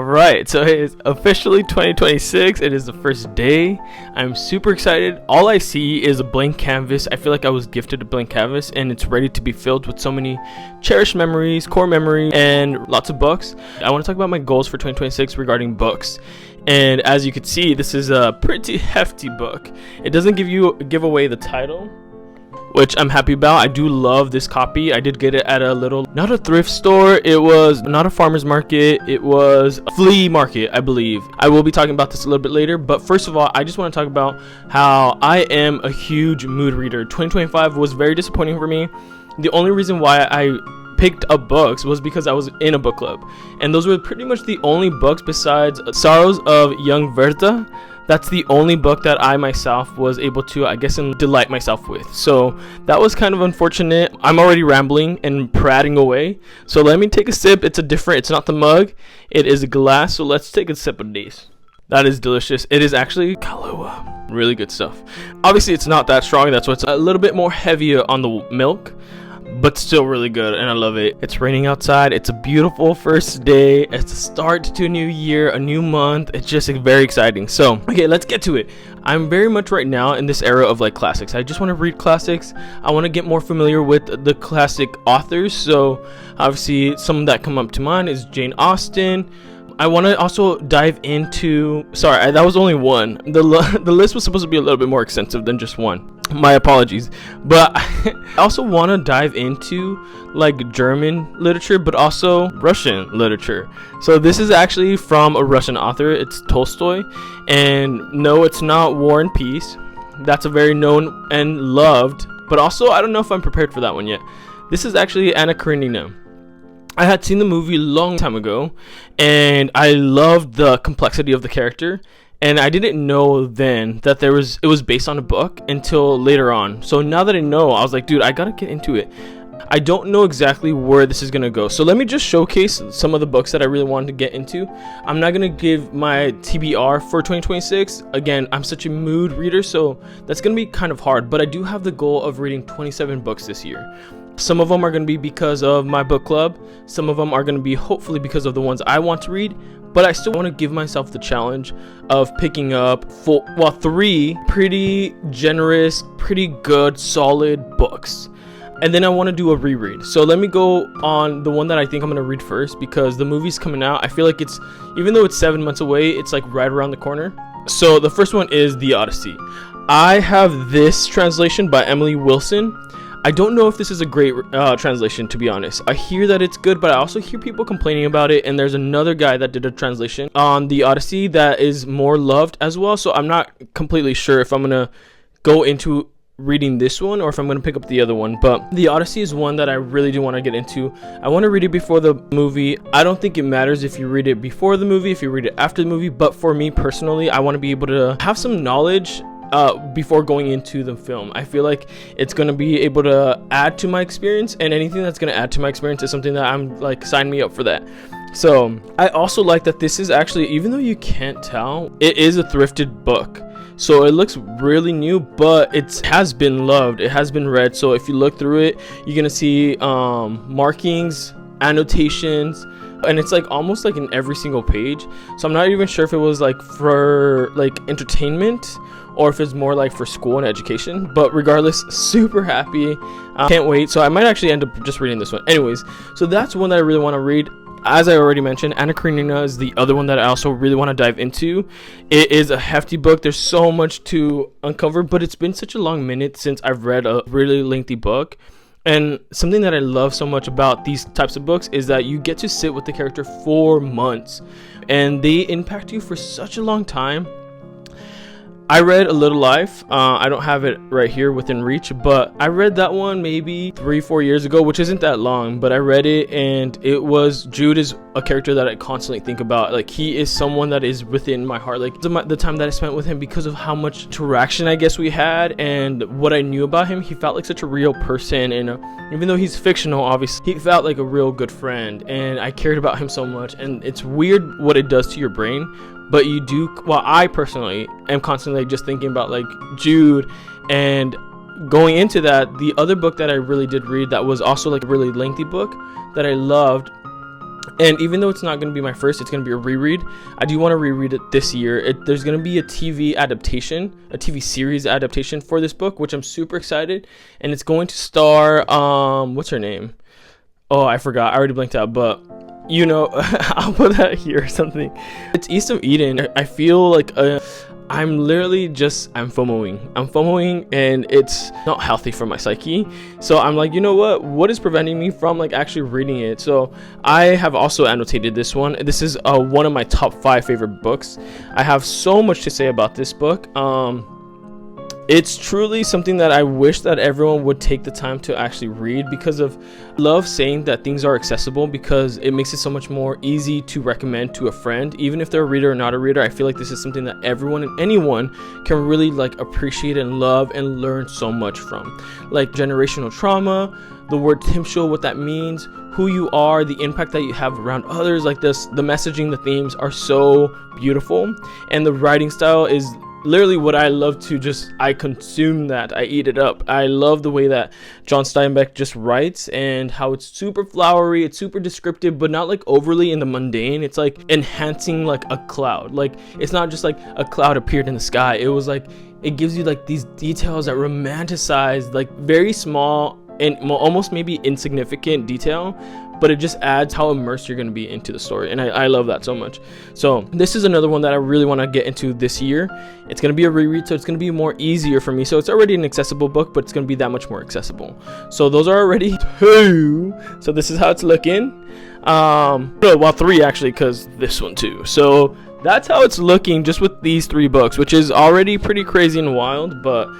Alright, so it is officially 2026. It is the first day. I'm super excited. All I see is a blank canvas. I feel like I was gifted a blank canvas and it's ready to be filled with so many cherished memories, core memories, and lots of books. I want to talk about my goals for 2026 regarding books. And as you can see, this is a pretty hefty book. It doesn't give away the title, which I'm happy about. I do love this copy. I did get it at not a thrift store, it was not a farmer's market, it was a flea market, I believe. I will be talking about this a little bit later, but first of all, I just want to talk about how I am a huge mood reader. 2025 was very disappointing for me. The only reason why I picked up books was because I was in a book club, and those were pretty much the only books besides Sorrows of Young Werther. That's the only book that I myself was able to, I guess, delight myself with. So that was kind of unfortunate. I'm already rambling and prating away. So let me take a sip. It's not the mug. It is a glass. So let's take a sip of this. That is delicious. It is actually Kahlua. Really good stuff. Obviously, it's not that strong. That's why it's a little bit more heavier on the milk, but still really good, and I love it. It's raining outside. It's a beautiful first day. It's a start to a new year, a new month. It's just very exciting. So okay, let's get to it. I'm very much right now in this era of like classics. I just want to read classics. I want to get more familiar with the classic authors. So obviously some that come up to mind is Jane Austen. I want to also dive into, that was only one. The list was supposed to be a little bit more extensive than just one. My apologies. But I also want to dive into like German literature, but also Russian literature. So this is actually from a Russian author. It's Tolstoy. And no, it's not War and Peace. That's a very known and loved, but also I don't know if I'm prepared for that one yet. This is actually Anna Karenina. I had seen the movie a long time ago, and I loved the complexity of the character, and I didn't know then that it was based on a book until later on. So now that I know, I was like, dude, I gotta get into it. I don't know exactly where this is gonna go, so let me just showcase some of the books that I really wanted to get into. I'm not gonna give my TBR for 2026. Again, I'm such a mood reader, so that's gonna be kind of hard, but I do have the goal of reading 27 books this year. Some of them are going to be because of my book club. Some of them are going to be hopefully because of the ones I want to read. But I still want to give myself the challenge of picking up 3 pretty generous, pretty good, solid books. And then I want to do a reread. So let me go on the one that I think I'm going to read first, because the movie's coming out. I feel like even though it's 7 months away, it's like right around the corner. So the first one is The Odyssey. I have this translation by Emily Wilson. I don't know if this is a great translation, to be honest. I hear that it's good, but I also hear people complaining about it, and there's another guy that did a translation on The Odyssey that is more loved as well, so I'm not completely sure if I'm going to go into reading this one or if I'm going to pick up the other one. But The Odyssey is one that I really do want to get into. I want to read it before the movie. I don't think it matters if you read it before the movie, if you read it after the movie, but for me personally, I want to be able to have some knowledge before going into the film. I feel like it's going to be able to add to my experience, and anything that's going to add to my experience is something that I'm like, sign me up for that. So I also like that this is actually, even though you can't tell, it is a thrifted book. So it looks really new, but it has been loved. It has been read. So if you look through it, you're going to see markings, annotations, and it's like almost like in every single page. So I'm not even sure if it was like for like entertainment or if it's more like for school and education, but regardless, super happy. Can't wait. So I might actually end up just reading this one. Anyways, so that's one that I really want to read. As I already mentioned, Anna Karenina is the other one that I also really want to dive into. It is a hefty book. There's so much to uncover, but it's been such a long minute since I've read a really lengthy book. And something that I love so much about these types of books is that you get to sit with the character for months, and they impact you for such a long time. I read A Little Life. I don't have it right here within reach, but I read that one maybe 3-4 years ago, which isn't that long, but I read it, and Jude is a character that I constantly think about. Like, he is someone that is within my heart. Like, the time that I spent with him, because of how much interaction I guess we had and what I knew about him, he felt like such a real person, and even though he's fictional, obviously, he felt like a real good friend, and I cared about him so much. And it's weird what it does to your brain. But you do, well, I personally am constantly just thinking about like Jude. And going into that, the other book that I really did read that was also like a really lengthy book that I loved And even though it's not going to be my first, it's going to be a reread. I do want to reread it this year. There's going to be a TV adaptation, a TV series adaptation for this book, which I'm super excited. And it's going to star, what's her name? Oh, I forgot. I already blanked out, but you know, I'll put that here or something. It's East of Eden. I feel like I'm FOMOing and it's not healthy for my psyche. So I'm like, you know what is preventing me from like actually reading it? So I have also annotated this one. This is one of my top 5 favorite books. I have so much to say about this book. It's truly something that I wish that everyone would take the time to actually read, because of love saying that things are accessible, because it makes it so much more easy to recommend to a friend, even if they're a reader or not a reader. I feel like this is something that everyone and anyone can really like appreciate and love and learn so much from, like generational trauma, the word timshul, what that means, who you are, the impact that you have around others. Like this, the messaging, the themes are so beautiful, and the writing style is literally what I love to just, I consume that, I eat it up. I love the way that John Steinbeck just writes, and how it's super flowery, it's super descriptive, but not like overly in the mundane. It's like enhancing like a cloud. Like it's not just like a cloud appeared in the sky. It was like, it gives you like these details that romanticize like very small and almost maybe insignificant detail, but it just adds how immersed you're going to be into the story. And I love that so much. So this is another one that I really want to get into this year. It's going to be a reread, so it's going to be more easier for me. So it's already an accessible book, but it's going to be that much more accessible. So those are already 2. So this is how it's looking. Well, 3 actually, because this one too. So that's how it's looking just with these 3 books, which is already pretty crazy and wild, but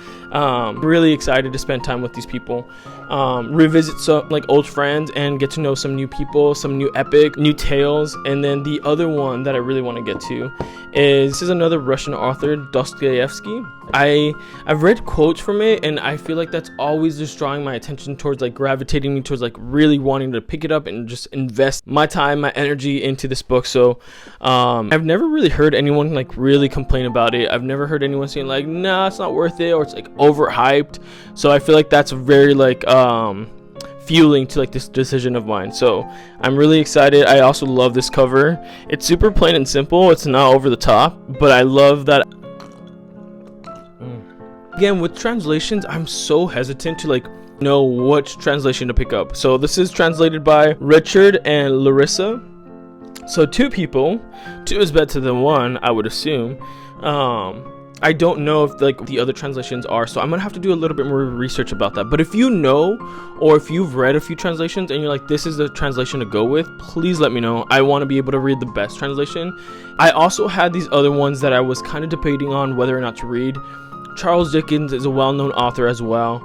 really excited to spend time with these people, revisit some like old friends and get to know some new people, some new epic, new tales. And then the other one that I really want to get to is, this is another Russian author, Dostoevsky. I've read quotes from it, and I feel like that's always just drawing my attention towards, like gravitating me towards like really wanting to pick it up and just invest my time, my energy into this book. So I've never really heard anyone like really complain about it. I've never heard anyone saying like, nah, it's not worth it, or it's like overhyped. So I feel like that's very like fueling to like this decision of mine. So I'm really excited. I also love this cover. It's super plain and simple. It's not over the top, but I love that. Again, with translations, I'm so hesitant to like know which translation to pick up. So this is translated by Richard and Larissa. So 2 people. 2 is better than 1, I would assume. I don't know if like the other translations are, so I'm gonna have to do a little bit more research about that. But if you know, or if you've read a few translations and you're like, this is the translation to go with, please let me know. I want to be able to read the best translation. I also had these other ones that I was kind of debating on whether or not to read. Charles Dickens is a well-known author as well.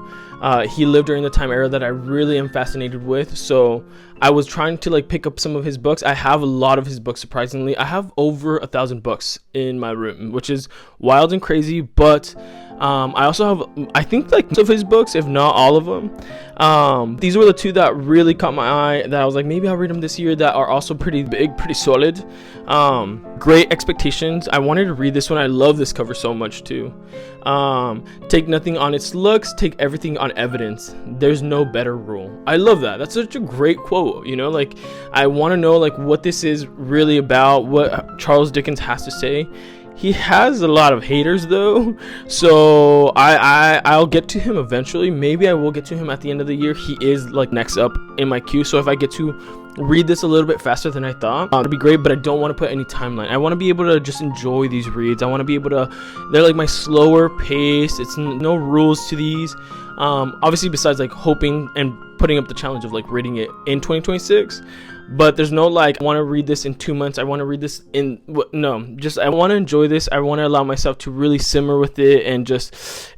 He lived during the time era that I really am fascinated with, so I was trying to like pick up some of his books. I have a lot of his books, surprisingly. I have over 1,000 books in my room, which is wild and crazy, but I also have, I think, like most of his books, if not all of them. These were the 2 that really caught my eye, that I was like, maybe I'll read them this year, that are also pretty big, pretty solid. Great Expectations. I wanted to read this one. I love this cover so much too. Take nothing on its looks, take everything on evidence. There's no better rule. I love that. That's such a great quote, you know, like I want to know like what this is really about, what Charles Dickens has to say. He has a lot of haters though, so I'll get to him eventually. Maybe I will get to him at the end of the year. He is like next up in my queue, so if I get to read this a little bit faster than I thought, it'd be great. But I don't want to put any timeline. I want to be able to just enjoy these reads. I want to be able to, they're like my slower pace. It's no rules to these, obviously, besides like hoping and putting up the challenge of like reading it in 2026. But there's no like, I want to read this in 2 months, I want to read this in no, just I want to enjoy this. I want to allow myself to really simmer with it, and just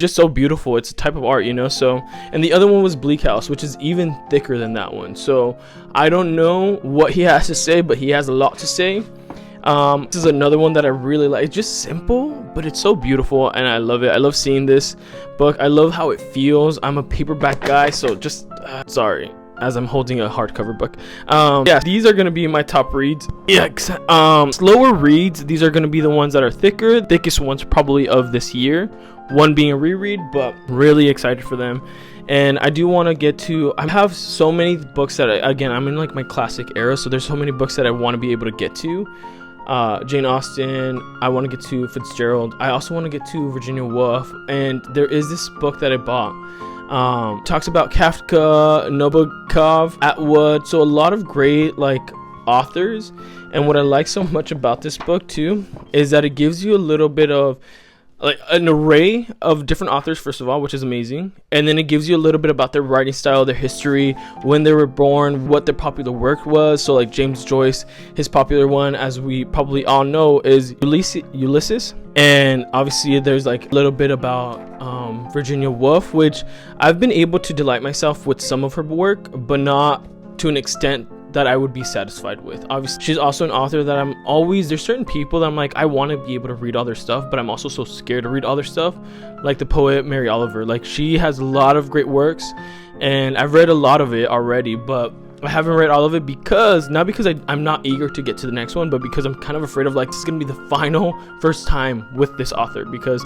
so beautiful. It's a type of art, you know. So, and the other one was Bleak House, which is even thicker than that one. So I don't know what he has to say, but he has a lot to say. This is another one that I really like. It's just simple, but it's so beautiful, and I love it. I love seeing this book. I love how it feels. I'm a paperback guy, so just sorry, as I'm holding a hardcover book. Yeah, these are gonna be my top reads. Yeah, slower reads, these are gonna be the ones that are thicker, thickest ones probably of this year, one being a reread, but really excited for them. And I do want to get to, I have so many books that again, I'm in like my classic era, so there's so many books that I want to be able to get to. Jane Austen, I want to get to Fitzgerald, I also want to get to Virginia Woolf, and there is this book that I bought, talks about Kafka, Nabokov, Atwood, so a lot of great like authors. And what I like so much about this book too is that it gives you a little bit of like an array of different authors, first of all, which is amazing, and then it gives you a little bit about their writing style, their history, when they were born, what their popular work was. So like James Joyce, his popular one, as we probably all know, is Ulysses. And obviously there's like a little bit about Virginia Woolf, which I've been able to delight myself with some of her work, but not to an extent that I would be satisfied with. Obviously, she's also an author that there's certain people that I'm like, I want to be able to read all their stuff, but I'm also so scared to read all their stuff, like the poet Mary Oliver. Like, she has a lot of great works, and I've read a lot of it already, but I haven't read all of it not because I'm not eager to get to the next one, but because I'm kind of afraid of like, this is going to be the first time with this author, because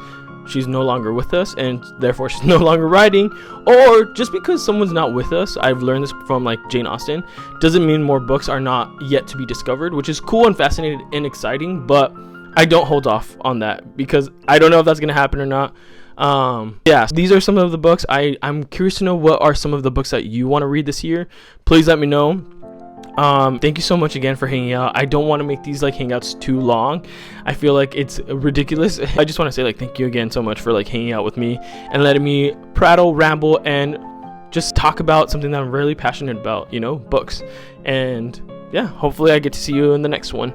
she's no longer with us and therefore she's no longer writing. Or just because someone's not with us, I've learned this from like Jane Austen, doesn't mean more books are not yet to be discovered, which is cool and fascinating and exciting, but I don't hold off on that because I don't know if that's going to happen or not. Yeah, these are some of the books. I'm curious to know what are some of the books that you want to read this year. Please let me know. Thank you so much again for hanging out. I don't want to make these like hangouts too long. I feel like it's ridiculous. I just want to say like thank you again so much for like hanging out with me and letting me prattle, ramble, and just talk about something that I'm really passionate about, books. And yeah, hopefully I get to see you in the next one.